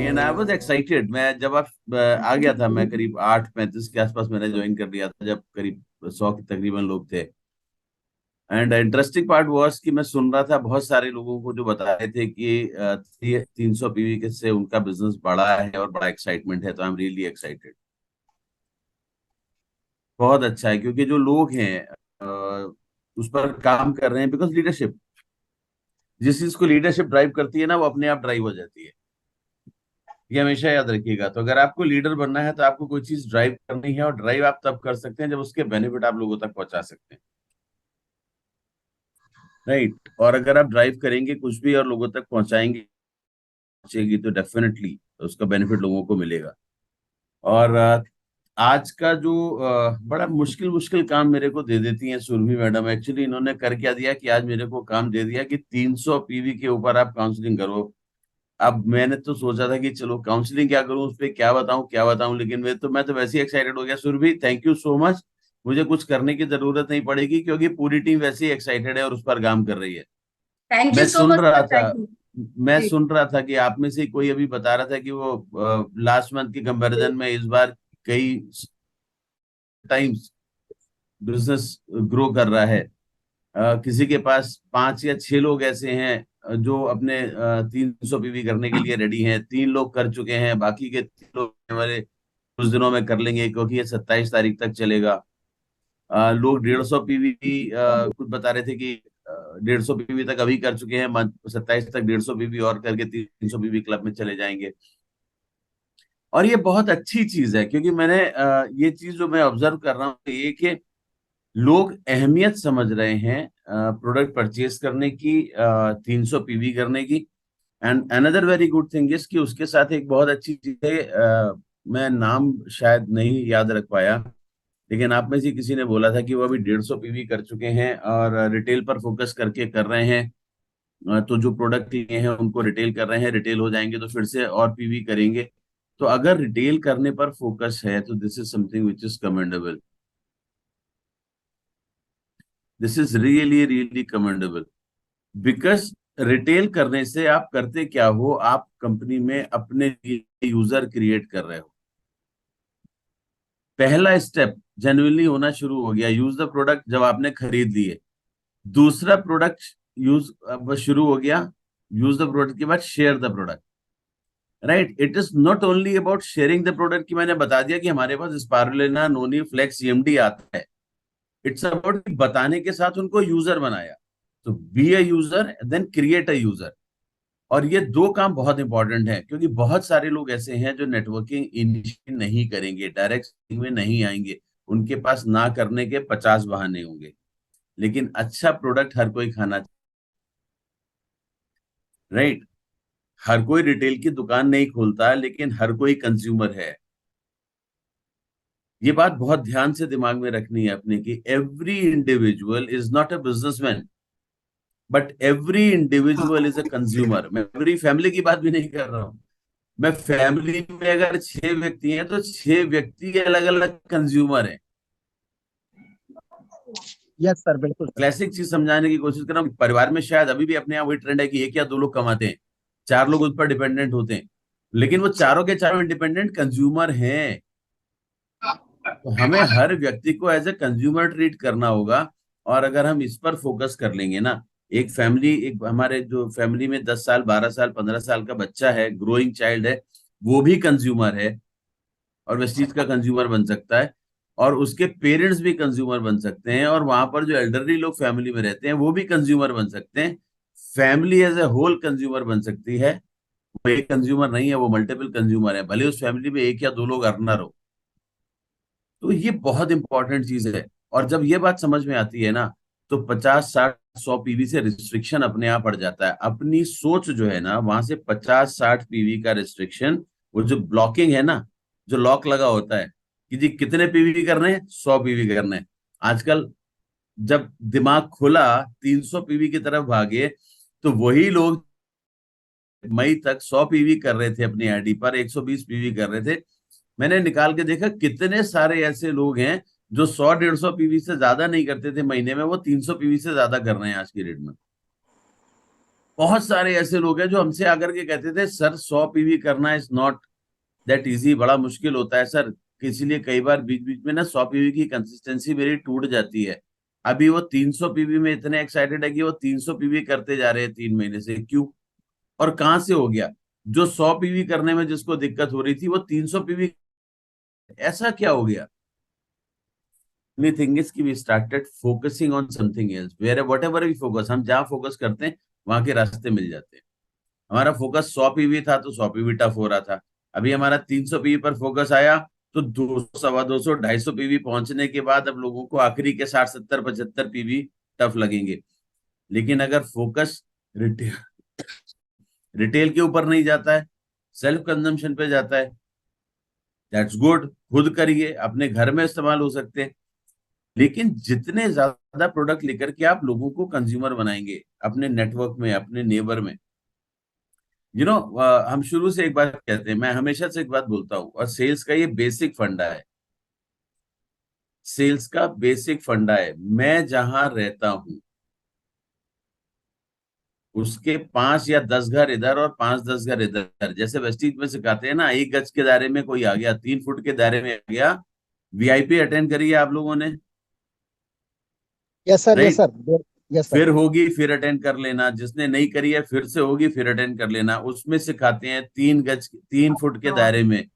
And I was excited. मैं जब आप आ गया था, मैं करीब 8:35 के आसपास मैंने ज्वाइन कर लिया था, जब करीब 100 के तकरीबन लोग थे। एंड इंटरेस्टिंग पार्ट वाज कि मैं सुन रहा था बहुत सारे लोगों को जो बता रहे थे कि 300 पीवी के से उनका बिजनेस बढ़ा है और बड़ा एक्साइटमेंट है। तो आई एम रियली एक्साइटेड। बहुत अच्छा है, क्योंकि जो लोग हैं उस पर काम कर रहे हैं। बिकॉज लीडरशिप, जिस चीज को लीडरशिप ड्राइव करती है ना, वो अपने आप ड्राइव हो जाती है। ये हमेशा याद रखिएगा। तो अगर आपको लीडर बनना है तो आपको कोई चीज ड्राइव करनी है, और ड्राइव आप तब कर सकते हैं जब उसके बेनिफिट आप लोगों तक पहुंचा सकते हैं। राइट। और अगर आप ड्राइव करेंगे कुछ भी और लोगों तक पहुंचाएंगे तो डेफिनेटली उसका बेनिफिट लोगों को मिलेगा। और आज का जो बड़ा मुश्किल मुश्किल काम मेरे को दे देती हैं सुरभि मैडम। एक्चुअली इन्होंने कर क्या दिया कि आज मेरे को काम दे दिया कि 300 पीवी के ऊपर आप काउंसलिंग करो। अब मैंने तो सोचा था कि चलो काउंसलिंग क्या करूं, उस पर क्या बताऊं, लेकिन मैं तो वैसे ही एक्साइटेड हो गया। Surabhi, thank you so much. मुझे कुछ करने की जरूरत नहीं पड़ेगी, क्योंकि पूरी टीम वैसे ही एक्साइटेड है और उस पर काम कर रही है। थैंक यू मैं सो सुन मच रहा फॉर था टाइम। मैं जी। सुन रहा था कि आप में से कोई अभी बता रहा था कि वो लास्ट मंथ के कंपैरिजन में इस बार कई टाइम्स बिजनेस ग्रो कर रहा है। किसी के पास 5 या 6 लोग ऐसे हैं जो अपने 300 पीवी करने के लिए रेडी हैं। 3 लोग कर चुके हैं, बाकी के 3 लोग आने वाले कुछ दिनों में कर लेंगे, क्योंकि ये 27 तारीख तक चलेगा। लोग 150 पीवी कुछ बता रहे थे कि 150 पीवी तक अभी कर चुके हैं। 27 तक 150 पीवी और करके 300 पीवी क्लब में चले जाएंगे। और ये बहुत अच्छी चीज है, क्योंकि मैंने ये चीज जो मैं ऑब्जर्व कर रहा हूँ ये कि लोग अहमियत समझ रहे हैं प्रोडक्ट परचेज करने की, 300 पीवी करने की। And another very good thing is कि उसके साथ एक बहुत अच्छी चीज है। मैं नाम शायद नहीं याद रख पाया, लेकिन आप में से किसी ने बोला था कि वो अभी 150 पीवी कर चुके हैं और रिटेल पर फोकस करके कर रहे हैं। तो जो प्रोडक्ट लिए हैं उनको रिटेल कर रहे हैं, रिटेल हो जाएंगे तो फिर से और पीवी करेंगे। तो अगर रिटेल करने पर फोकस है तो this is something which is commendable. This is really really commendable. Because retail करने से आप करते क्या हो, आप कंपनी में अपने लिए यूजर क्रिएट कर रहे हो। पहला स्टेप जेन्युइनली होना शुरू हो गया। यूज द प्रोडक्ट जब आपने खरीद लिए। दूसरा प्रोडक्ट यूज अब शुरू हो गया। यूज द प्रोडक्ट के बाद share the product. Right. It is not only about sharing the product की मैंने बता दिया कि हमारे पास स्पारुलिना, नोनी, फ्लेक्स, सीएमडी आता है। इट्स अबाउट बताने के साथ उनको यूजर बनाया। तो be a user then create a user. और ये दो काम बहुत इंपॉर्टेंट है, क्योंकि बहुत सारे लोग ऐसे हैं जो नेटवर्किंग इनिशिएट नहीं करेंगे, डायरेक्ट में नहीं आएंगे। उनके पास ना करने के 50 बहाने होंगे। लेकिन अच्छा प्रोडक्ट हर कोई खाना। राइट। हर कोई रिटेल की दुकान नहीं खोलता, लेकिन हर कोई कंज्यूमर है। ये बात बहुत ध्यान से दिमाग में रखनी है अपने की। Every individual is not a businessman, but every individual is a consumer. मैं पूरी फैमिली की बात भी नहीं कर रहा हूँ। मैं फैमिली में अगर 6 व्यक्ति हैं तो 6 व्यक्ति अलग अलग कंज्यूमर हैं। यस सर, बिल्कुल सर। क्लासिक चीज समझाने की कोशिश कर रहा हूँ। परिवार में शायद अभी भी अपने यहाँ वही ट्रेंड है कि 1 या 2 लोग कमाते हैं, 4 लोग उस पर डिपेंडेंट होते हैं। लेकिन वो चारों के चारों इंडिपेंडेंट कंज्यूमर हैं। तो हमें हर व्यक्ति को एज ए कंज्यूमर ट्रीट करना होगा। और अगर हम इस पर फोकस कर लेंगे ना, एक हमारे जो फैमिली में 10 साल, 12 साल, 15 साल का बच्चा है, ग्रोइंग चाइल्ड है, वो भी कंज्यूमर है और वेस्टीज का कंज्यूमर बन सकता है। और उसके पेरेंट्स भी कंज्यूमर बन सकते हैं, और वहां पर जो एल्डरली लोग फैमिली में रहते हैं वो भी कंज्यूमर बन सकते हैं। Family as a whole consumer बन सकती है। वो एक कंज्यूमर नहीं है, वो मल्टीपल कंज्यूमर है, भले उस फैमिली में 1 या 2 लोग अर्नर हो। तो ये बहुत इंपॉर्टेंट चीज है। और जब ये बात समझ में आती है ना, तो 50, 60, 100 पीवी से रिस्ट्रिक्शन अपने आप पड़ जाता है। अपनी सोच जो है ना, वहां से 50, 60 पीवी का रिस्ट्रिक्शन, वो जो ब्लॉकिंग है ना, जो लॉक लगा होता है कि जी कितने पीवी करने हैं, 100 पीवी करने हैं। आजकल जब दिमाग खुला, 300 पीवी की तरफ भागे, तो वही लोग मई तक 100 पीवी कर रहे थे अपनी आईडी पर, 120 पीवी कर रहे थे। मैंने निकाल के देखा कितने सारे ऐसे लोग हैं जो 100, 150 पीवी से ज्यादा नहीं करते थे महीने में, वो 300 पीवी से ज्यादा कर रहे हैं आज की डेट में। बहुत सारे ऐसे लोग हैं जो हमसे आकर के कहते थे सर 100 पीवी करना इज नॉट दैट इजी, बड़ा मुश्किल होता है सर। इसीलिए कई बार बीच बीच में ना 100 पीवी की कंसिस्टेंसी मेरी टूट जाती है। अभी वो 300 पीवी में इतने एक्साइटेड है कि वो 300 पीवी करते जा रहे हैं 3 महीने से। क्यों और कहाँ से हो गया? जो 100 पीवी करने में जिसको दिक्कत हो रही थी वो 300 पीवी, ऐसा क्या हो गया? only thing is कि we started focusing on something else, where whatever we focus, हम जहाँ फोकस करते हैं वहां के रास्ते मिल जाते हैं। हमारा फोकस 100 पीवी था तो 100 पीवी टफ हो रहा था। अभी हमारा 300 पीवी पर फोकस आया तो 200, 250, 250 पीवी पहुंचने के बाद अब लोगों को आखिरी के 60, 70, 75 पीवी टफ लगेंगे। लेकिन अगर फोकस रिटेल रिटेल के ऊपर नहीं जाता है, सेल्फ कंजम्पशन पे जाता है, दैट्स गुड, खुद करिए, अपने घर में इस्तेमाल हो सकते हैं। लेकिन जितने ज्यादा प्रोडक्ट लेकर के आप लोगों को कंज्यूमर बनाएंगे अपने नेटवर्क में, अपने नेबर में, हम शुरू से एक बात कहते हैं, मैं हमेशा से एक बात बोलता हूँ, और सेल्स का ये बेसिक फंडा है। सेल्स का बेसिक फंडा है, मैं जहां रहता हूं उसके 5 या 10 घर इधर और 5-10 घर इधर, जैसे वेस्टीज में सिखाते हैं ना, 1 गज के दायरे में कोई आ गया, 3 फुट के दायरे में आ गया, वीआईपी अटेंड करिए आप लोगों ने, yes sir, yes right? Sir, yes sir. फिर होगी फिर अटेंड कर लेना, जिसने नहीं करी है फिर से होगी फिर अटेंड कर लेना। उसमें सिखाते हैं 3 फुट के दायरे में,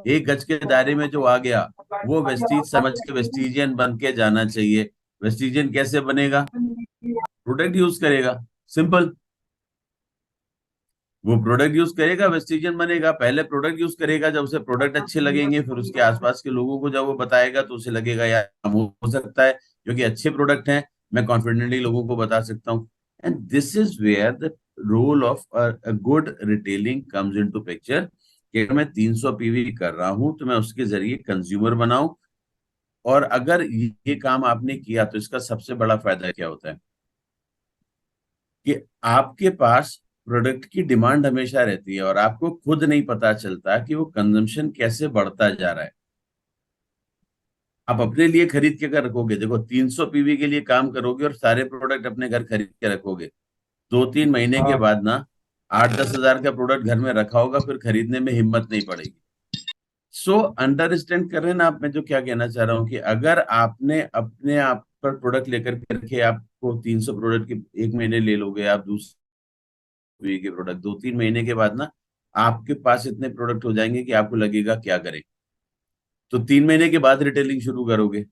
1 गज के दायरे में जो आ गया वो वेस्टीज समझ के वेस्टीजियन बन के जाना चाहिए। वेस्टीजियन कैसे बनेगा? प्रोडक्ट यूज करेगा, सिंपल। वो प्रोडक्ट यूज करेगा, वेस्टीजियन बनेगा। पहले प्रोडक्ट यूज करेगा, जब उसे प्रोडक्ट अच्छे लगेंगे फिर उसके आसपास के लोगों को जब वो बताएगा तो उसे लगेगा यार हो सकता है, क्योंकि अच्छे प्रोडक्ट हैं, मैं कॉन्फिडेंटली लोगों को बता सकता हूँ। And this is where the role of a good retailing comes into picture, कि अगर मैं 300 पीवी कर रहा हूं तो मैं उसके जरिए कंज्यूमर बनाऊं। और अगर ये काम आपने किया तो इसका सबसे बड़ा फायदा क्या होता है कि आपके पास प्रोडक्ट की डिमांड हमेशा रहती है और आपको खुद नहीं पता चलता कि वो कंजम्पशन कैसे बढ़ता जा रहा है। आप अपने लिए खरीद के कर रखोगे, देखो 300 पीवी के लिए काम करोगे और सारे प्रोडक्ट अपने घर खरीद के रखोगे, 2-3 महीने के हाँ बाद ना 8-10 हजार का प्रोडक्ट घर में रखा होगा, फिर खरीदने में हिम्मत नहीं पड़ेगी। सो अंडरस्टैंड कर रहे हैं ना आप, मैं जो क्या कहना चाह रहा हूँ कि अगर आपने अपने आप पर प्रोडक्ट लेकर के रखे, आपको 300 प्रोडक्ट के 1 महीने ले लोगे आप दूसरे के प्रोडक्ट, 2-3 महीने के बाद ना आपके पास इतने प्रोडक्ट हो जाएंगे कि आपको लगेगा क्या करें। तो 3 महीने के बाद रिटेलिंग शुरू करोगे,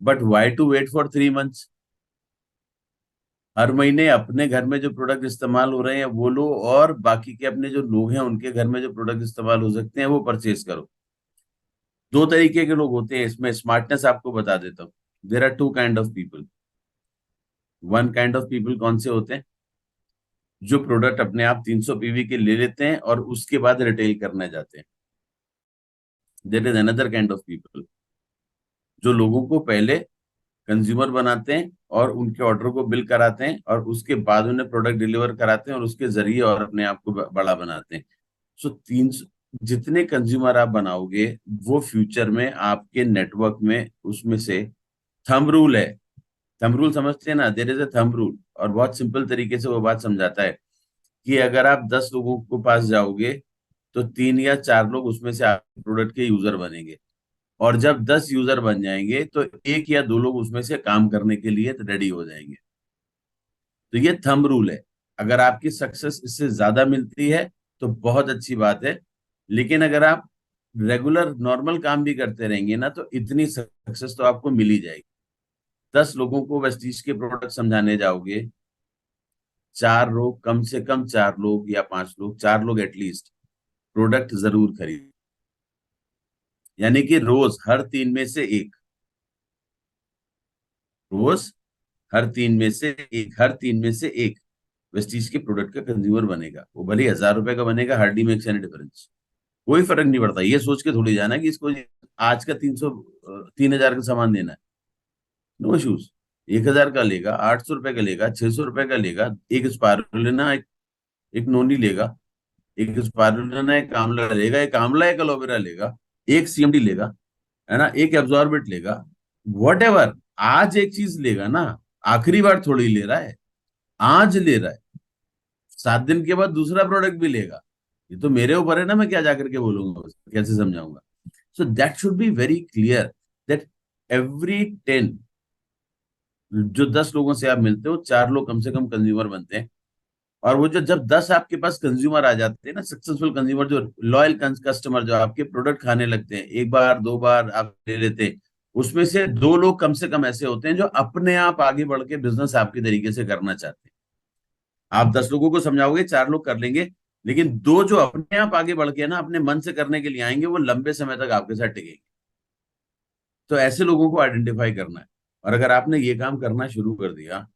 but why to wait for 3 months? हर महीने अपने घर में जो प्रोडक्ट इस्तेमाल हो रहे हैं वो लो, और बाकी के अपने जो लोग हैं उनके घर में जो प्रोडक्ट इस्तेमाल हो सकते हैं वो परचेज करो। 2 तरीके के लोग होते हैं इसमें, स्मार्टनेस आपको बता देता हूँ। There are 2 kind of people. One kind of people कौन से होते हैं? जो प्रोडक्ट अपने आप 300 पीवी के ले लेते हैं और उसके बाद रिटेल करने जाते हैं। There is another kind of people जो लोगों को पहले कंज्यूमर बनाते हैं और उनके ऑर्डर को बिल कराते हैं और उसके बाद उन्हें प्रोडक्ट डिलीवर कराते हैं और उसके जरिए और अपने आप को बड़ा बनाते हैं। सो तीन, जितने कंज्यूमर आप बनाओगे वो फ्यूचर में आपके नेटवर्क में, उसमें से थंब रूल है। थंब रूल समझते हैं ना? There is a thumb rule, और बहुत सिंपल तरीके से वो बात समझाता है कि अगर आप 10 लोगों के पास जाओगे तो 3 या 4 लोग उसमें से आपके प्रोडक्ट के यूजर बनेंगे, और जब 10 यूजर बन जाएंगे तो 1 या 2 लोग उसमें से काम करने के लिए रेडी हो जाएंगे। तो ये थंब रूल है। अगर आपकी सक्सेस इससे ज्यादा मिलती है तो बहुत अच्छी बात है, लेकिन अगर आप रेगुलर नॉर्मल काम भी करते रहेंगे ना तो इतनी सक्सेस तो आपको मिल ही जाएगी। 10 लोगों को वेस्टीज के प्रोडक्ट समझाने जाओगे, 4 लोग, कम से कम 4 लोग या 5 लोग, 4 लोग एटलीस्ट प्रोडक्ट जरूर खरीद, यानी कि रोज हर 3 में से 1, रोज हर 3 में से 1 वेस्टीज के प्रोडक्ट का कंज्यूमर बनेगा। वो भले 1000 रुपए का बनेगा, हार्डली मेक्स एनी डिफरेंस, कोई फर्क नहीं पड़ता। ये सोच के थोड़ी जाना कि इसको आज का 3,000 का सामान देना है, नो इशूज। 1,000 का लेगा, 800 रुपए का लेगा, 600 रुपए का लेगा, एक स्पार्क लेना, एक नोनी लेगा, एक स्पार्क लेना, एक आंवला लेगा, एक आंवला एक एलोवेरा लेगा, एक सीएमडी लेगा, है ना, एक एब्जॉर्बेट लेगा, वॉट एवर। आज एक चीज लेगा ना, आखिरी बार थोड़ी ले रहा है, आज ले रहा है। 7 दिन के बाद दूसरा प्रोडक्ट भी लेगा। ये तो मेरे ऊपर है ना, मैं क्या जाकर के बोलूंगा उसको, कैसे समझाऊंगा। So that should be very clear that every 10, जो 10 लोगों से आप मिलते हो, 4 लोग कम से कम कंज्यूमर बनते हैं। और वो जो जब 10 आपके पास कंज्यूमर आ जाते हैं ना, सक्सेसफुल कंज्यूमर, जो लॉयल कस्टमर, जो आपके प्रोडक्ट खाने लगते हैं, एक बार दो बार आप ले लेते हैं, उसमें से 2 लोग कम से कम ऐसे होते हैं जो अपने आप आगे बढ़ के बिजनेस आपके तरीके से करना चाहते हैं। आप 10 लोगों को समझाओगे, 4 लोग कर लेंगे, लेकिन 2 जो अपने आप आगे बढ़ के ना अपने मन से करने के लिए आएंगे, वो लंबे समय तक आपके साथ टिकेंगे। तो ऐसे लोगों को आइडेंटिफाई करना है। और अगर आपने ये काम करना शुरू कर दिया,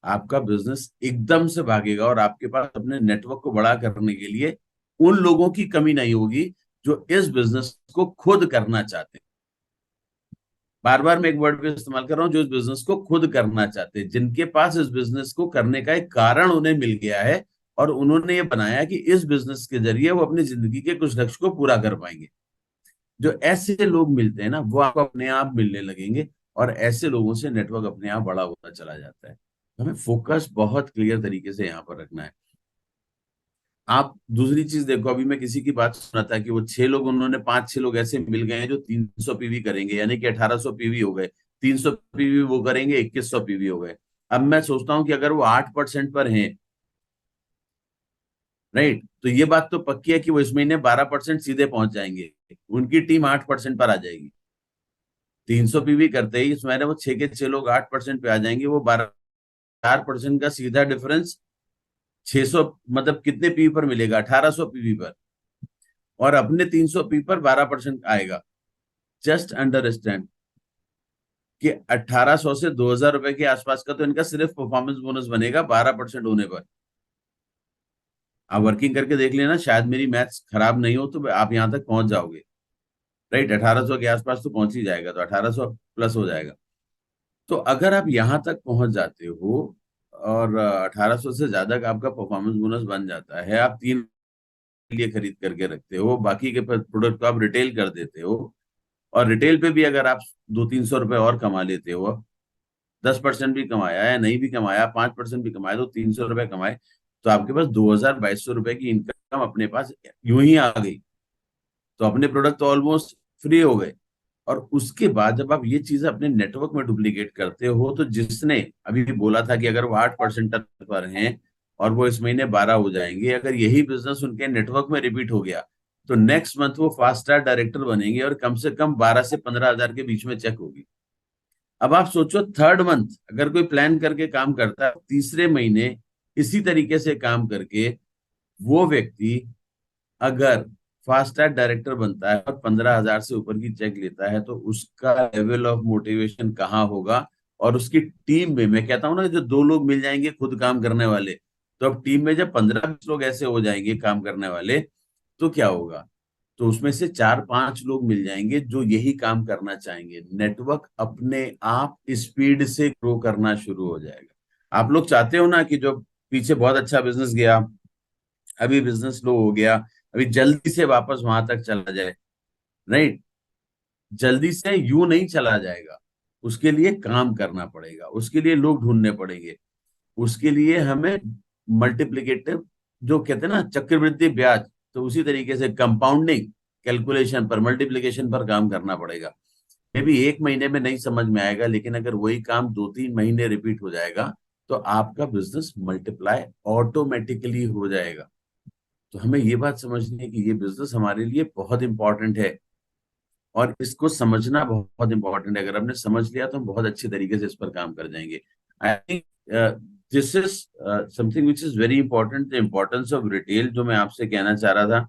आपका बिजनेस एकदम से भागेगा, और आपके पास अपने नेटवर्क को बड़ा करने के लिए उन लोगों की कमी नहीं होगी जो इस बिजनेस को खुद करना चाहते हैं। बार बार मैं एक वर्ड पे इस्तेमाल कर रहा हूं, जो इस बिजनेस को खुद करना चाहते हैं, जिनके पास इस बिजनेस को करने का एक कारण उन्हें मिल गया है, और उन्होंने ये बनाया कि इस बिजनेस के जरिए वो अपनी जिंदगी के कुछ लक्ष्य को पूरा कर पाएंगे। जो ऐसे लोग मिलते हैं ना, वो आपको अपने आप मिलने लगेंगे, और ऐसे लोगों से नेटवर्क अपने आप बड़ा होता चला जाता है। हमें फोकस बहुत क्लियर तरीके से यहाँ पर रखना है। आप दूसरी चीज देखो, अभी मैं किसी की बात सुना था कि वो 6 लोग, उन्होंने 5-6 लोग ऐसे मिल गए हैं जो 300 पीवी करेंगे, यानी कि 1800 पीवी हो गए। 300 पीवी वो करेंगे, 2100 पीवी हो गए। अब मैं सोचता हूँ कि अगर वो 8% पर हैं, राइट, तो ये बात तो पक्की है कि वो इस महीने 12% सीधे पहुंच जाएंगे। उनकी टीम 8% पर आ जाएगी। 300 पीवी करते ही इस महीने वो 6 के 6 लोग 8% पे आ जाएंगे। वो 4% का सीधा डिफरेंस 600, मतलब कितने पीवी पर मिलेगा? 1800 पीवी पर। और अपने 300 पी पर 12% आएगा। जस्ट अंडरस्टैंड कि 1800 से 2000 रुपए के आसपास का तो इनका सिर्फ परफॉर्मेंस बोनस बनेगा 12% होने पर। आप वर्किंग करके देख लेना, शायद मेरी मैथ्स खराब नहीं हो तो आप यहां तक पहुंच जाओगे। राइट, 1800 के आसपास तो पहुंच ही जाएगा, तो 1800 प्लस हो जाएगा। तो अगर आप यहां तक पहुंच जाते हो, और 1800 से ज्यादा का आपका परफॉर्मेंस बोनस बन जाता है, आप 3 लिए खरीद करके रखते हो, बाकी के प्रोडक्ट को आप रिटेल कर देते हो, और रिटेल पे भी अगर आप 200-300 रुपए और कमा लेते हो, 10% भी कमाया या नहीं भी कमाया, 5% भी कमाया, तो 300 रुपए कमाए, तो आपके पास 2200 रुपए की इनकम अपने पास यूं ही आ गई। तो अपने प्रोडक्ट तो ऑलमोस्ट फ्री हो गए। और उसके बाद जब आप ये चीज अपने नेटवर्क में डुप्लीकेट करते हो, तो जिसने अभी भी बोला था कि अगर वो 8% पर हैं और वो इस महीने 12 हो जाएंगे, अगर यही बिजनेस उनके नेटवर्क में रिपीट हो गया, तो नेक्स्ट मंथ वो 5 स्टार डायरेक्टर बनेंगे, और कम से कम 12 से 15 हजार के बीच में चेक होगी। अब आप सोचो, थर्ड मंथ अगर कोई प्लान करके काम करता है, तीसरे महीने इसी तरीके से काम करके वो व्यक्ति अगर फास्ट टैग डायरेक्टर बनता है और 15 हजार से ऊपर की चेक लेता है, तो उसका लेवल ऑफ मोटिवेशन कहाँ होगा। और उसकी टीम में, मैं कहता हूँ ना, जो 2 लोग मिल जाएंगे खुद काम करने वाले, तो अब टीम में जब 15-20 लोग ऐसे हो जाएंगे काम करने वाले, तो क्या होगा? तो उसमें से 4-5 लोग मिल जाएंगे जो यही काम करना चाहेंगे। नेटवर्क अपने आप स्पीड से ग्रो करना शुरू हो जाएगा। आप लोग चाहते हो ना कि जो पीछे बहुत अच्छा बिजनेस गया, अभी बिजनेस लो हो गया, अभी जल्दी से वापस वहां तक चला जाए, राइट? जल्दी से यूं नहीं चला जाएगा। उसके लिए काम करना पड़ेगा, उसके लिए लोग ढूंढने पड़ेंगे, उसके लिए हमें मल्टीप्लिकेटिव, जो कहते हैं ना चक्रवृद्धि ब्याज, तो उसी तरीके से कंपाउंडिंग कैलकुलेशन पर, मल्टीप्लिकेशन पर काम करना पड़ेगा। मे भी 1 महीने में नहीं समझ में आएगा, लेकिन अगर वही काम 2-3 महीने रिपीट हो जाएगा, तो आपका बिजनेस मल्टीप्लाई ऑटोमेटिकली हो जाएगा। तो हमें ये बात समझनी है कि ये बिजनेस हमारे लिए बहुत इंपॉर्टेंट है, और इसको समझना बहुत इंपॉर्टेंट है। अगर हमने समझ लिया तो हम बहुत अच्छे तरीके से इस पर काम कर जाएंगे। I think this is something which is very important, the importance of retail, जो मैं आपसे कहना चाह रहा था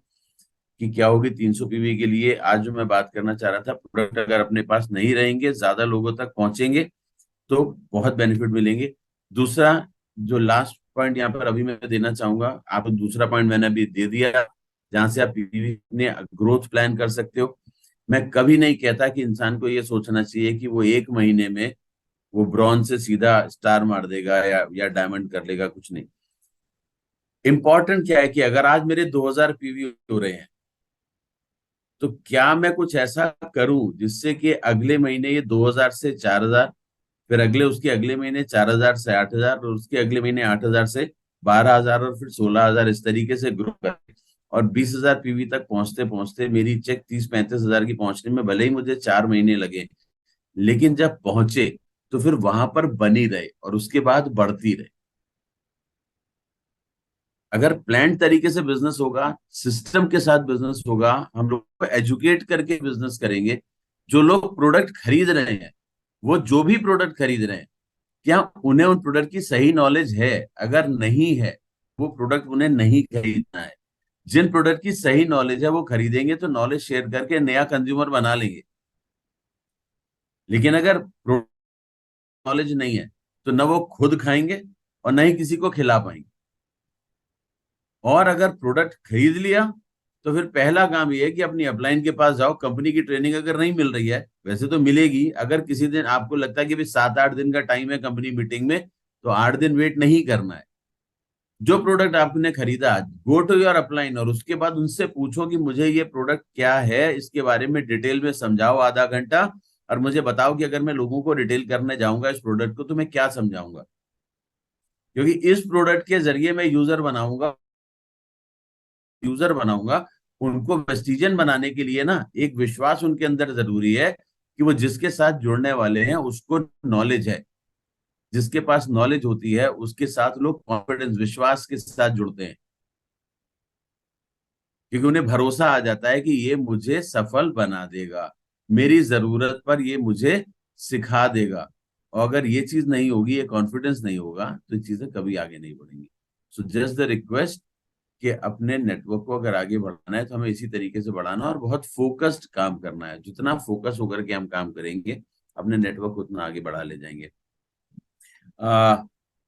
कि क्या होगी 300 पीवी के लिए। आज जो मैं बात करना चाह रहा था, प्रोडक्ट अगर अपने पास नहीं रहेंगे, ज्यादा लोगों तक पहुंचेंगे, तो बहुत बेनिफिट मिलेंगे। दूसरा, जो लास्ट पॉइंट यहाँ पर अभी मैं देना चाहूंगा, आप दूसरा पॉइंट मैंने अभी दे दिया, जहां से आप पीवी ने ग्रोथ प्लान कर सकते हो। मैं कभी नहीं कहता कि इंसान को ये सोचना चाहिए कि वो 1 महीने में वो ब्रॉन्ज से सीधा स्टार मार देगा या डायमंड कर लेगा, कुछ नहीं। इंपॉर्टेंट क्या है कि अगर आज मेरे 2000 पीवी हो रहे हैं, तो क्या मैं कुछ ऐसा करूं जिससे कि अगले महीने ये 2000 से 4000, फिर अगले उसके अगले महीने 4000 से 8000, और उसके अगले महीने 8000 से 12,000 और फिर 16,000 इस तरीके से ग्रो करके और 20,000 पीवी तक पहुंचते पहुंचते मेरी चेक 30-35 हजार की पहुंचने में भले ही मुझे 4 महीने लगे, लेकिन जब पहुंचे तो फिर वहां पर बनी रहे और उसके बाद बढ़ती रहे। अगर प्लान तरीके से बिजनेस होगा, सिस्टम के साथ बिजनेस होगा, हम लोग को एजुकेट करके बिजनेस करेंगे, जो लोग प्रोडक्ट खरीद रहे हैं, वो जो भी प्रोडक्ट खरीद रहे हैं, क्या उन्हें उन प्रोडक्ट की सही नॉलेज है? अगर नहीं है, वो प्रोडक्ट उन्हें नहीं खरीदना है। जिन प्रोडक्ट की सही नॉलेज है वो खरीदेंगे, तो नॉलेज शेयर करके नया कंज्यूमर बना लेंगे। लेकिन अगर नॉलेज नहीं है तो न वो खुद खाएंगे और न ही किसी को खिला पाएंगे। और अगर प्रोडक्ट खरीद लिया तो फिर पहला काम ये है कि अपनी अपलाइन के पास जाओ। कंपनी की ट्रेनिंग अगर नहीं मिल रही है, वैसे तो मिलेगी, अगर किसी दिन आपको लगता है कि भाई 7-8 दिन का टाइम है कंपनी मीटिंग में, तो 8 दिन वेट नहीं करना है। जो प्रोडक्ट आपने खरीदा, गो टू योर अपलाइन और उसके बाद उनसे पूछो कि मुझे ये प्रोडक्ट क्या है, इसके बारे में डिटेल में समझाओ आधा घंटा, और मुझे बताओ कि अगर मैं लोगों को डिटेल करने जाऊंगा इस प्रोडक्ट को तो मैं क्या समझाऊंगा। क्योंकि इस प्रोडक्ट के जरिए मैं यूजर बनाऊंगा। उनको वेस्टिजन बनाने के लिए ना एक विश्वास उनके अंदर जरूरी है कि वो जिसके साथ जुड़ने वाले हैं उसको नॉलेज है। जिसके पास नॉलेज होती है उसके साथ लोग कॉन्फिडेंस, विश्वास के साथ जुड़ते हैं, क्योंकि उन्हें भरोसा आ जाता है कि ये मुझे सफल बना देगा, मेरी जरूरत पर ये मुझे सिखा देगा। और अगर ये चीज नहीं होगी, ये कॉन्फिडेंस नहीं होगा, तो ये चीजें कभी आगे नहीं बढ़ेंगी। सो जस्ट द रिक्वेस्ट कि अपने नेटवर्क को अगर आगे बढ़ाना है तो हमें इसी तरीके से बढ़ाना और बहुत फोकस्ड काम करना है। जितना फोकस होकर के हम काम करेंगे, अपने नेटवर्क को उतना आगे बढ़ा ले जाएंगे। आ,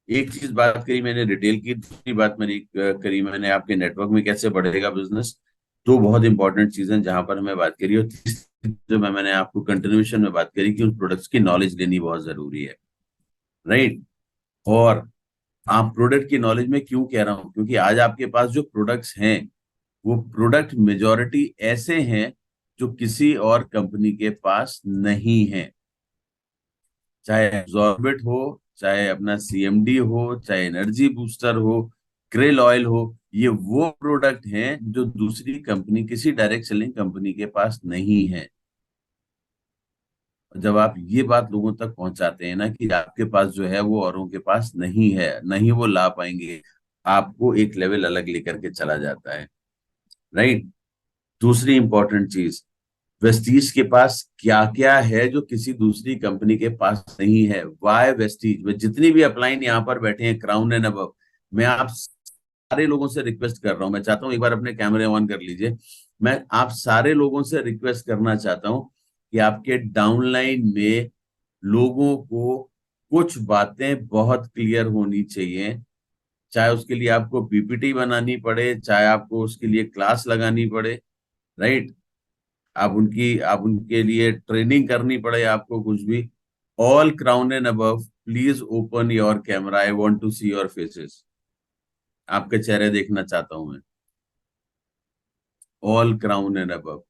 एक चीज बात करी मैंने रिटेल की, दूसरी बात मेरी करी मैंने आपके नेटवर्क में कैसे बढ़ेगा बिजनेस। दो बहुत इंपॉर्टेंट चीजें जहां पर हमें बात करी, और तीसरी जो मैंने आपको कंटिन्यूएशन में बात करी कि उन प्रोडक्ट्स की नॉलेज लेनी बहुत जरूरी है। राइट। और आप प्रोडक्ट की नॉलेज में क्यों कह रहा हूं, क्योंकि आज आपके पास जो प्रोडक्ट्स हैं वो प्रोडक्ट मेजॉरिटी ऐसे हैं जो किसी और कंपनी के पास नहीं है। चाहे एब्जॉर्बेट हो, चाहे अपना सीएमडी हो, चाहे एनर्जी बूस्टर हो, क्रेल ऑयल हो, ये वो प्रोडक्ट हैं जो दूसरी कंपनी, किसी डायरेक्ट सेलिंग कंपनी के पास नहीं है। जब आप ये बात लोगों तक पहुंचाते हैं ना कि आपके पास जो है वो औरों के पास नहीं है, नहीं वो ला पाएंगे, आपको एक लेवल अलग लेकर के चला जाता है। राइट। दूसरी इंपॉर्टेंट चीज, वेस्टीज के पास क्या क्या है जो किसी दूसरी कंपनी के पास नहीं है। वाई वेस्टीज में जितनी भी अपलाइन यहाँ पर बैठे हैं, क्राउन एंड अबव, मैं आप सारे लोगों से रिक्वेस्ट कर रहा हूं, मैं चाहता हूं एक बार अपने कैमरे ऑन कर लीजिए। मैं आप सारे लोगों से रिक्वेस्ट करना चाहता हूं कि आपके डाउनलाइन में लोगों को कुछ बातें बहुत क्लियर होनी चाहिए। चाहे उसके लिए आपको पीपीटी बनानी पड़े, चाहे आपको उसके लिए क्लास लगानी पड़े। राइट। आप उनके लिए ट्रेनिंग करनी पड़े, आपको कुछ भी। All crown and above, please open your camera, I want to see your faces. आपके चेहरे देखना चाहता हूं मैं। All crown and above.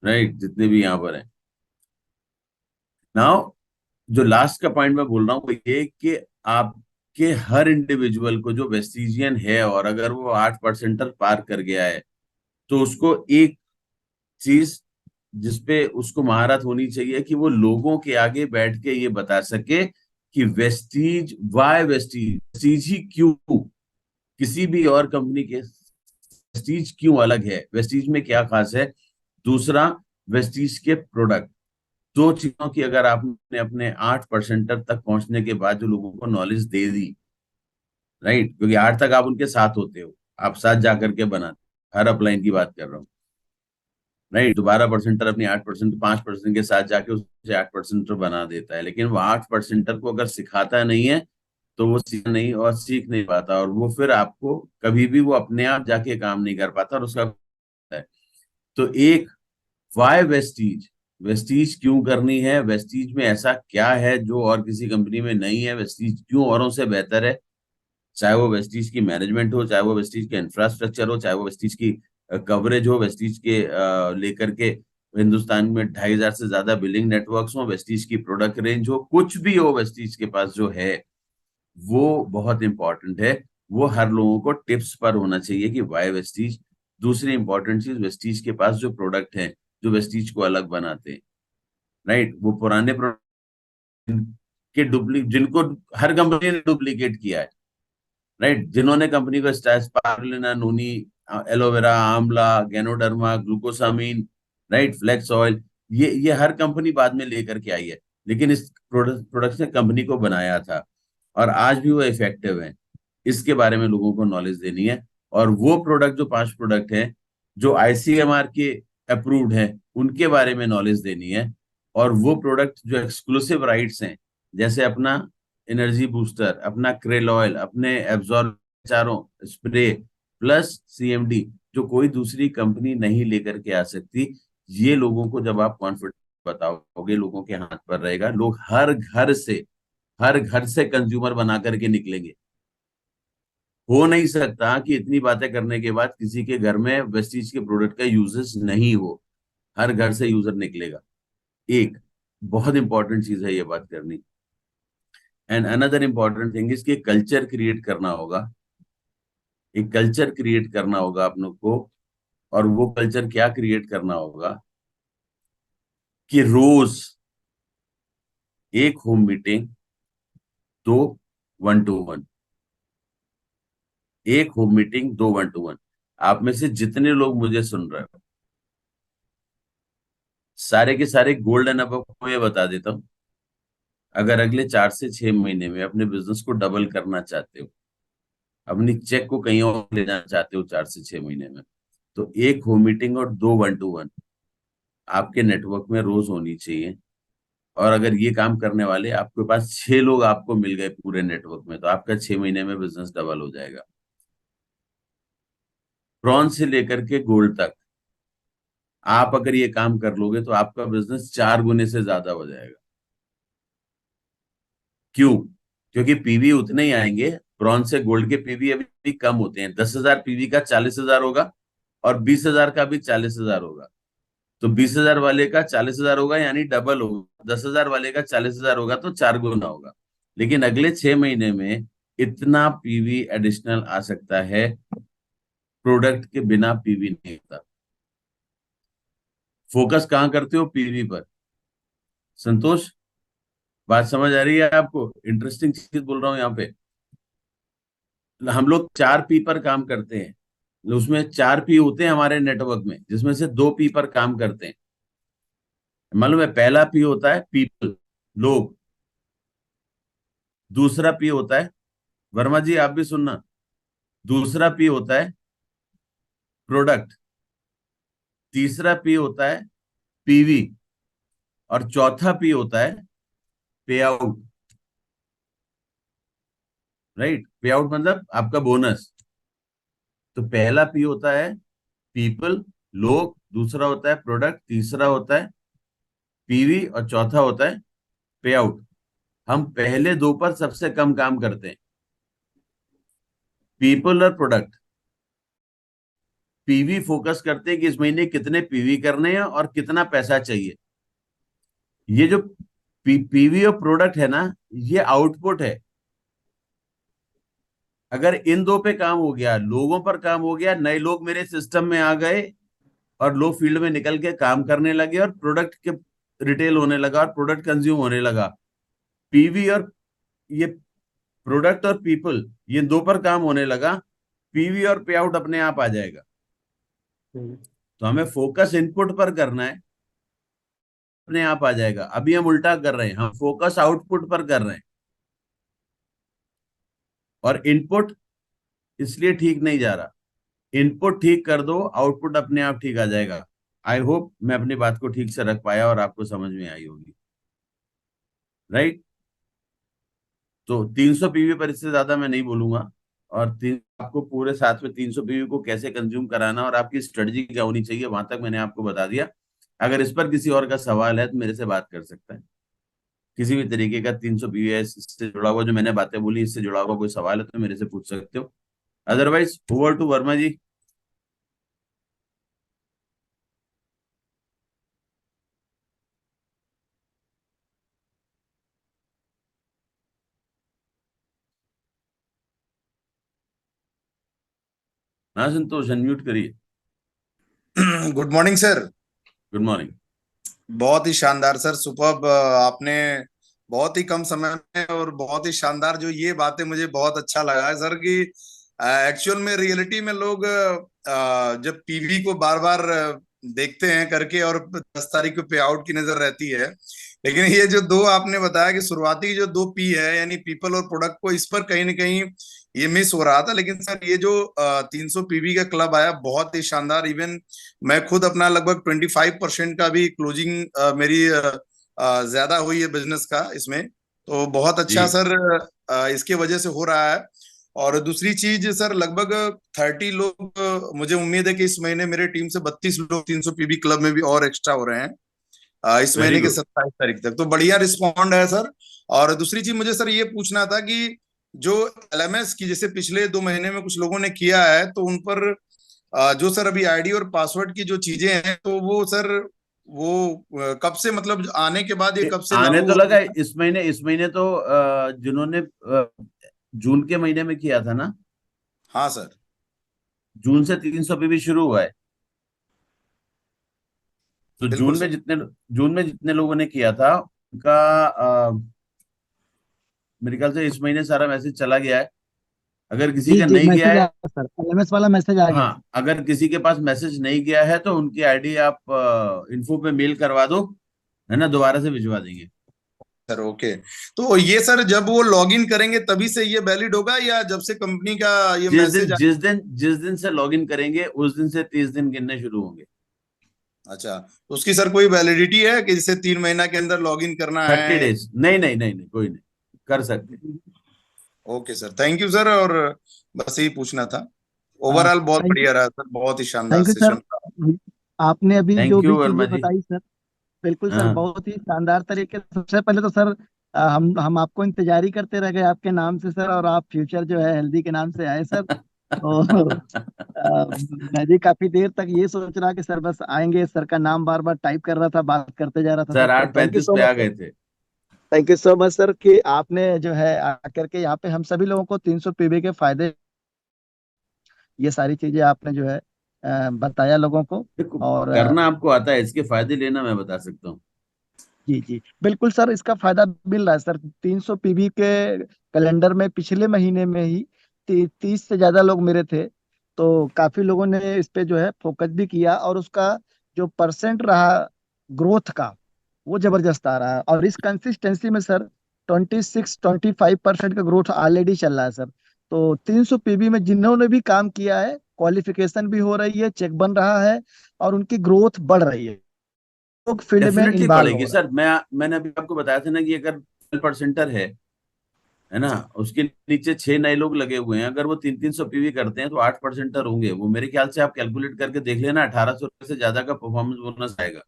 Right, जितने भी यहाँ पर हैं। नाउ जो लास्ट का पॉइंट मैं बोल रहा हूँ वो ये कि आपके हर इंडिविजुअल को जो वेस्टिजियन है और अगर वो 8% पार कर गया है, तो उसको एक चीज जिसपे उसको महारत होनी चाहिए कि वो लोगों के आगे बैठ के ये बता सके कि वेस्टीज, वाई वेस्टीज, वेस्टीज ही क्यों किसी भी और कंपनी के वेस्टीज क्यों अलग है, वेस्टीज में क्या खास है। दूसरा, वेस्टीज के प्रोडक्ट। दो चीजों की अगर आपने अपने 8% तक पहुंचने के बाद जो लोगों को नॉलेज दे दी, राइट, क्योंकि 8 तक आप उनके साथ होते हो, आप साथ जाकर के बनाते, हर अपलाइन की बात कर रहा हूँ। नहीं, तो 12% अपनी 8%, 5% के साथ जाके उसे 8% बना देता है, लेकिन वो 8% को अगर सिखाता नहीं है तो वो सीख नहीं और सीख नहीं पाता, और वो फिर आपको कभी भी वो अपने आप जाके काम नहीं कर पाता और उसका है। तो एक, वाई वेस्टीज, वेस्टीज क्यों करनी है, वेस्टीज में ऐसा क्या है जो और किसी कंपनी में नहीं है, वेस्टीज क्यों औरों से बेहतर है। चाहे वो वेस्टीज की मैनेजमेंट हो, चाहे वो वेस्टीज के इंफ्रास्ट्रक्चर हो, चाहे वो वेस्टीज की कवरेज हो, वेस्टीज के लेकर के हिंदुस्तान में 2,500 से ज्यादा बिलिंग नेटवर्क्स हो, वेस्टीज की प्रोडक्ट रेंज हो, कुछ भी हो वेस्टीज के पास जो है, वो बहुत इंपॉर्टेंट है। वो हर लोगों को टिप्स पर होना चाहिए कि वाई वेस्टीज। दूसरी इंपॉर्टेंट चीज, वेस्टीज के पास जो प्रोडक्ट है जो वेस्टीज को अलग बनाते हैं, राइट, वो पुराने प्रोडक्ट के डुप्ली जिनको हर कंपनी ने डुप्लीकेट किया है, राइट, जिन्होंने कंपनी को spirulina, noni, aloe vera, amla, ganoderma, glucosamine, right, flax oil, ये हर कंपनी बाद में लेकर के आई है, लेकिन इस प्रोडक्ट ने कंपनी को बनाया था और आज भी वो इफेक्टिव है। इसके बारे में लोगों को नॉलेज देनी है। और वो प्रोडक्ट, जो 5 प्रोडक्ट हैं जो आईसीएमआर के अप्रूव्ड हैं, उनके बारे में नॉलेज देनी है। और वो प्रोडक्ट जो एक्सक्लूसिव राइट्स हैं, जैसे अपना एनर्जी बूस्टर, अपना क्रेल ऑयल, अपने एब्जॉर्ब चारों स्प्रे प्लस सीएमडी, जो कोई दूसरी कंपनी नहीं लेकर के आ सकती, ये लोगों को जब आप कॉन्फिडेंस बताओगे, लोगों के हाथ पर रहेगा, लोग हर घर से कंज्यूमर बना करके निकलेंगे। हो नहीं सकता कि इतनी बातें करने के बाद किसी के घर में वेस्टीज के प्रोडक्ट का यूजेस नहीं हो। हर घर से यूजर निकलेगा। एक बहुत इंपॉर्टेंट चीज है ये बात करनी। एंड अनदर इंपॉर्टेंट थिंग इसके कल्चर क्रिएट करना होगा। एक कल्चर क्रिएट करना होगा आप लोग को। और वो कल्चर क्या क्रिएट करना होगा कि रोज एक होम मीटिंग, दो 1-to-1, एक होम मीटिंग, दो 1-to-1। आप में से जितने लोग मुझे सुन रहे हो, सारे के सारे गोल्ड एंड अबव को ये बता देता हूँ, अगर अगले 4 से 6 महीने में अपने बिजनेस को डबल करना चाहते हो, अपनी चेक को कहीं और ले जाना चाहते हो 4 से 6 महीने में, तो एक होम मीटिंग और दो 1-to-1 आपके नेटवर्क में रोज होनी चाहिए। और अगर ये काम करने वाले आपके पास 6 लोग आपको मिल गए पूरे नेटवर्क में, तो आपका 6 महीने में बिजनेस डबल हो जाएगा। ब्रॉन्ज से लेकर के गोल्ड तक आप अगर ये काम कर लोगे तो आपका बिजनेस 4 गुने से ज्यादा हो जाएगा। क्यों? क्योंकि पीवी उतने ही आएंगे। ब्रॉन्ज से गोल्ड के पीवी अभी भी कम होते हैं। 10,000 पीवी का 40,000 होगा और 20,000 का भी 40,000 होगा। तो 20,000 वाले का 40,000 होगा, यानी डबल होगा। 10,000 वाले का 40,000 होगा तो 4 गुना होगा। लेकिन अगले 6 महीने में इतना पीवी एडिशनल आ सकता है, प्रोडक्ट के बिना पीवी नहीं होता। फोकस कहाँ करते हो? पीवी पर। संतोष, बात समझ आ रही है आपको? इंटरेस्टिंग चीज बोल रहा हूँ यहाँ पे। हम लोग 4 पी पर काम करते हैं। उसमें 4 पी होते हैं हमारे नेटवर्क में, जिसमें से 2 पी पर काम करते हैं। मालूम है? पहला पी होता है पीपल, लोग। दूसरा पी होता है, वर्मा जी आप भी सुनना, दूसरा पी होता है प्रोडक्ट। तीसरा पी होता है पीवी। और चौथा पी होता है पे आउट। राइट, पे आउट मतलब आपका बोनस। तो पहला पी होता है पीपल, लोग। दूसरा होता है प्रोडक्ट। तीसरा होता है पीवी और चौथा होता है पे आउट। हम पहले दो पर सबसे कम काम करते हैं, पीपल और प्रोडक्ट। पीवी फोकस करते हैं कि इस महीने कितने पीवी करने हैं और कितना पैसा चाहिए। ये जो पीवी और प्रोडक्ट है ना, ये आउटपुट है। अगर इन दो पे काम हो गया, लोगों पर काम हो गया, नए लोग मेरे सिस्टम में आ गए और लो फील्ड में निकल के काम करने लगे और प्रोडक्ट के रिटेल होने लगा और प्रोडक्ट कंज्यूम होने लगा। पीवी और ये प्रोडक्ट और पीपल, ये दो पर काम होने लगा, पीवी और पे आउट अपने आप आ जाएगा। तो हमें फोकस इनपुट पर करना है, अपने आप आ जाएगा। अभी हम उल्टा कर रहे हैं, हम फोकस आउटपुट पर कर रहे हैं। और इनपुट इसलिए ठीक नहीं जा रहा। इनपुट ठीक कर दो, आउटपुट अपने आप ठीक आ जाएगा। आई होप मैं अपनी बात को ठीक से रख पाया और आपको समझ में आई होगी। राइट। तो 300 पीवी पर इससे ज्यादा मैं नहीं बोलूंगा। और आपको पूरे साथ में 300 पीवी को कैसे कंज्यूम कराना और आपकी स्ट्रेटजी क्या होनी चाहिए, वहां तक मैंने आपको बता दिया। अगर इस पर किसी और का सवाल है तो मेरे से बात कर सकता है। किसी भी तरीके का 300 पीवीएस से जुड़ा हुआ, जो मैंने बातें बोली इससे जुड़ा हुआ कोई सवाल है तो मेरे से पूछ सकते हो। अदरवाइज ओवर टू वर्मा जी। हाँ संतोष, अनम्यूट करिए। Good morning sir. Good morning. बहुत ही शानदार सर, सुपर्ब। आपने बहुत ही कम समय में और बहुत ही शानदार, जो ये बातें मुझे बहुत अच्छा लगा है सर कि एक्चुअल में रियलिटी में लोग जब पीवी को बार बार देखते हैं करके और 10 तारीख को पे आउट की नजर रहती है, लेकिन ये जो दो आपने बताया कि शुरुआती जो 2 पी है यानी पीपल और प्रोडक्ट को, इस पर कहीं ना कहीं ये मिस हो रहा था। लेकिन सर ये जो 300 पीवी का क्लब आया, बहुत ही शानदार। इवन मैं खुद अपना लगभग 25% का भी क्लोजिंग मेरी ज्यादा हुई है बिजनेस का इसमें, तो बहुत जी अच्छा सर। इसके वजह से हो रहा है। और दूसरी चीज सर, लगभग 30 लोग, मुझे उम्मीद है कि इस महीने मेरे टीम से 32 लोग 300 पीबी क्लब में भी और एक्स्ट्रा हो रहे हैं इस वेरी महीने के गुड। 27 तारीख तक। तो बढ़िया रिस्पॉन्ड है सर। और दूसरी चीज मुझे सर ये पूछना था कि जो एलएमएस की जैसे पिछले 2 महीने में कुछ लोगों ने किया है, तो उन पर जो सर अभी आईडी और पासवर्ड की जो चीजें हैं, तो वो सर वो कब से, मतलब आने के बाद ये कब से आने लागू तो हो लगा जाएगा? इस महीने तो जिन्होंने जून के महीने में किया था ना, हाँ सर। जून से 300 पीवी शुरू हुआ है। तो बिल्कुल सर। जून में जितने लोगों ने किया था उनका मेरे ख्याल से इस महीने सारा मैसेज चला गया है। अगर किसी जी का जी, नहीं गया मैसेज है, आया सर, एलएमएस वाला मैसेज आ गया हाँ, सर। अगर किसी के पास मैसेज नहीं गया है तो उनकी आईडी आप इन्फो पे मेल करवा दो, है ना, दोबारा से भिजवा देंगे। Sir okay. तो ये सर जब वो लॉग इन करेंगे तभी से ये वैलिड होगा, या जब से कंपनी का ये जिस दिन मैसेज? जिस दिन से लॉग इन करेंगे उस दिन से 30 दिन गिनने शुरू होंगे। अच्छा, तो उसकी सर कोई वैलिडिटी है कि जिसे 3 महीना के अंदर लॉग इन करना 30 है? डेज, नहीं नहीं नहीं नहीं, कोई नहीं, कर सकते। Okay sir, thank you sir. और बस यही पूछना था। ओवरऑल बहुत थैंक यू। बढ़िया रहा सर, बहुत ही शानदार थैंक यू सर। सेशन रहा। आपने अभी थैंक जो यू भी वर्मा चीजें जी। बताई सर, बिल्कुल सर, हाँ। बहुत ही शानदार तरीके से। सबसे पहले तो सर हम आपको इंतजार ही करते रह गए आपके नाम से सर, और आप फ्यूचर जो है हेल्दी के नाम से आए सर। तो मैं भी काफी देर तक ये सोच रहा कि सर बस आएंगे, सर का नाम बार बार टाइप कर रहा था, बात करते जा रहा था सर। सर तो आठ थैंक यू पैंतीस सो पे मच आ सर। गए थे। Thank you so much sir कि आपने जो है आकर के यहाँ पे हम सभी लोगों को 300 पीबी के फायदे, ये सारी चीजें आपने जो है बताया लोगों को। देखो, और करना आपको आता है, इसके फायदे लेना मैं बता सकता हूँ। जी जी बिल्कुल सर, इसका फायदा मिल रहा है सर। 300 पीबी के कैलेंडर में पिछले महीने में ही 30 से ज्यादा लोग मेरे थे। तो काफी लोगों ने इस पे जो है फोकस भी किया, और उसका जो परसेंट रहा ग्रोथ का, वो जबरदस्त आ रहा है। और इस कंसिस्टेंसी में सर 26-25% का ग्रोथ ऑलरेडी चल रहा है सर। तो 300 पीबी में जिन्होंने भी काम किया है, क्वालिफिकेशन भी हो रही है, चेक बन रहा है, और उनकी ग्रोथ बढ़ रही है, लोग फील्ड में डेफिनेटली इन्वॉल्व पड़ेगी हो रहे सर। मैंने अभी आपको बताया था ना कि अगर 12%er है ना, उसके नीचे 6 नए लोग लगे हुए हैं, अगर वो 300 पीवी करते हैं तो 8%er होंगे वो। मेरे ख्याल से आप कैलकुलेट करके देख लेना, 1800 से ज्यादा का परफॉर्मेंस बोनस आएगा।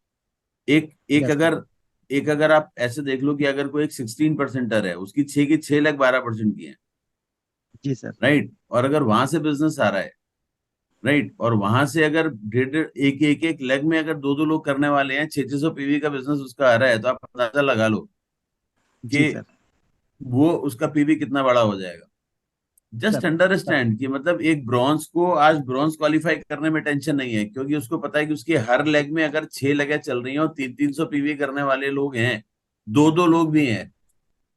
एक हैं। एक यस सर। अगर एक अगर आप ऐसे देख लो कि अगर कोई एक 16%er है, उसकी 6 की 6 लाख 12% की है, जी सर। राइट। और अगर वहां से बिजनेस आ रहा है, राइट, और वहां से अगर डेढ़ डेढ़ एक लेग में अगर दो दो लोग करने वाले हैं, 600 पीवी का बिजनेस उसका आ रहा है, तो आप अंदाजा लगा लो जी कि सर। वो उसका पीवी कितना बड़ा हो जाएगा। Just sir sir. अंडरस्टैंड कि मतलब एक ब्रॉन्ज को आज ब्रॉन्ज क्वालिफाई करने में टेंशन नहीं है, क्योंकि उसको पता है कि उसकी हर लेग में अगर 6 लेगें चल रही हैं और 300 पीवी करने वाले लोग हैं, दो दो लोग भी हैं,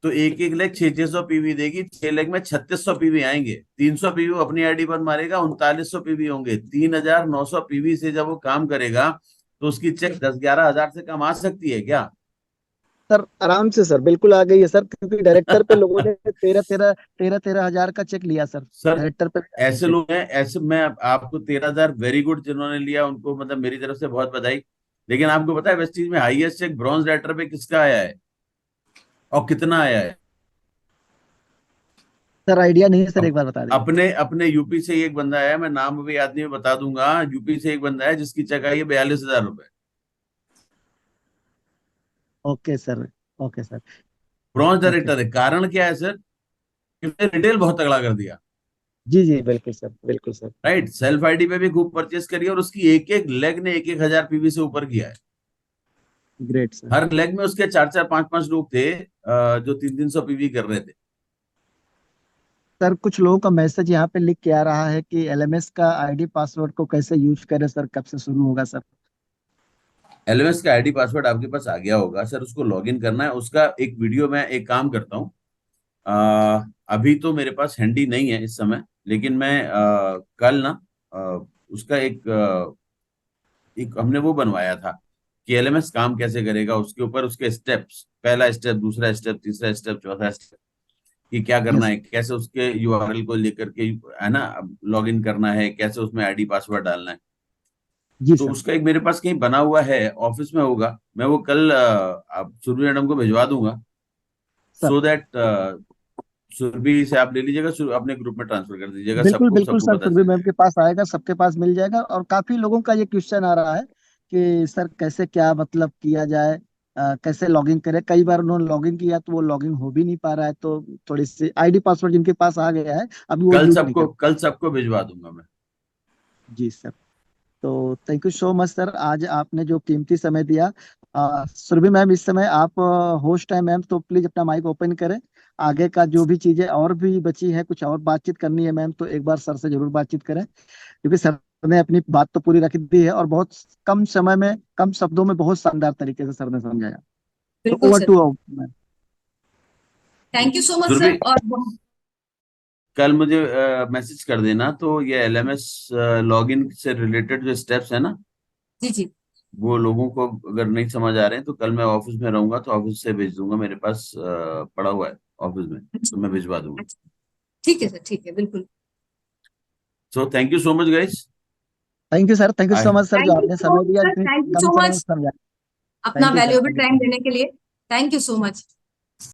तो एक एक लेग 600 पीवी देगी, 6 लेग में 3600 पीवी आएंगे। 300 पीवी वो अपनी आईडी पर मारेगा, 3900 पीवी होंगे। 3900 पीवी से जब वो काम करेगा तो उसकी चेक 10-11 हजार से कम आ सकती है क्या? सर आराम से सर, बिल्कुल आ गई है सर, क्योंकि डायरेक्टर पे लोगों ने 13,000 का चेक लिया सर। सर डायरेक्टर पे भी आया ऐसे चेक। लोग हैं, ऐसे मैं आपको 13,000 वेरी गुड जिन्होंने लिया, उनको मतलब मेरी तरफ से बहुत बधाई। लेकिन आपको पता है वेस्टीज में हाईएस्ट चेक ब्रॉन्ज लेटर पे किसका आया है और कितना आया है? सर आइडिया नहीं है सर, एक अब बार बता दीजिए। अपने अपने यूपी से एक बंदा आया, मैं नाम अभी याद नहीं, बता दूंगा। यूपी से एक बंदा है जिसकी चेक आई है 42,000 रुपए। Okay sir. Okay sir. Bronze okay director sir. है। कारण क्या है सर? इसने रिटेल बहुत तगड़ा कर दिया, जी जी बिल्कुल सर, बिल्कुल सर। राइट। सेल्फ आईडी पे भी खूब परचेस करी और उसकी एक एक लेग ने 1-1 हजार पीवी से ऊपर किया है। Great sir. हर लेग में उसके 4-4 5-5 लोग थे जो 300-300 पीवी कर रहे थे। सर कुछ लोगों का मैसेज यहाँ पे लिख के आ रहा है कि एलएमएस का आईडी पासवर्ड को कैसे यूज करें सर, कब से शुरू होगा सर? एलएमएस का आईडी पासवर्ड आपके पास आ गया होगा सर, उसको लॉगिन करना है। उसका एक वीडियो मैं एक काम करता हूँ, अभी तो मेरे पास हैंडी नहीं है इस समय, लेकिन मैं कल ना उसका एक हमने वो बनवाया था कि एलएमएस काम कैसे करेगा, उसके ऊपर उसके स्टेप्स, पहला स्टेप, दूसरा स्टेप, तीसरा स्टेप, चौथा स्टेप, कि क्या करना यस। है, कैसे उसके यूआरएल को लेकर के है ना लॉगिन करना है, कैसे उसमें आईडी पासवर्ड डालना है। जी तो सर। उसका एक मेरे पास कहीं बना हुआ है, ऑफिस में होगा, मैं वो कल आप सुरभि मैडम को भिजवा दूंगा, सर सो दैट सुरभि से आप ले लीजिएगा, अपने ग्रुप में ट्रांसफर कर दीजिएगा, बिल्कुल सबको बिल्कुल सबको सर, पता सुरभि चले। मैम के पास आएगा, सबके पास मिल जाएगा। और काफी लोगों का ये क्वेश्चन आ रहा है कि सर कैसे क्या मतलब किया जाए, कैसे लॉगिन करें। कई बार उन्होंने लॉगिन किया तो वो लॉगिन हो भी नहीं पा रहा है, तो थोड़ी सी आईडी पासवर्ड जिनके पास आ गया है अभी वो यूज नहीं कर। कल सबको भिजवा दूंगा मैं। जी सर। तो thank you so much sir, आज आपने जो कीमती समय दिया। सुरभि मैम इस समय आप होस्ट हैं मैम, तो प्लीज अपना माइक ओपन करें। आगे का जो भी चीजें और भी बची है, कुछ और बातचीत करनी है मैम, तो एक बार सर से जरूर बातचीत करें, क्योंकि सर ने अपनी बात तो पूरी रख दी है और बहुत कम समय में, कम शब्दों में बहुत शानदार तरीके से सर ने समझाया। तो बिल्कुल over sir, to ma'am. Thank you so much Surabhi, sir. और कल मुझे मैसेज कर देना, तो ये एलएमएस लॉगिन से रिलेटेड जो स्टेप्स है ना, जी जी, वो लोगों को अगर नहीं समझ आ रहे हैं तो कल मैं ऑफिस में रहूंगा तो ऑफिस से भेज दूंगा, मेरे पास पड़ा हुआ है ऑफिस में, तो अच्छा मैं भिजवा दूंगा। अच्छा, ठीक है सर, ठीक है, बिल्कुल। So thank you so much guys. Thank you sir, thank you I so much sir, जो थैंक यू आपने सो समय मच दिया सर, इतनी थैंक यू कम सो समय में मच, समझा। अपना thank you sir, valuable thank you time so much. देने के लिए। Thank you so much.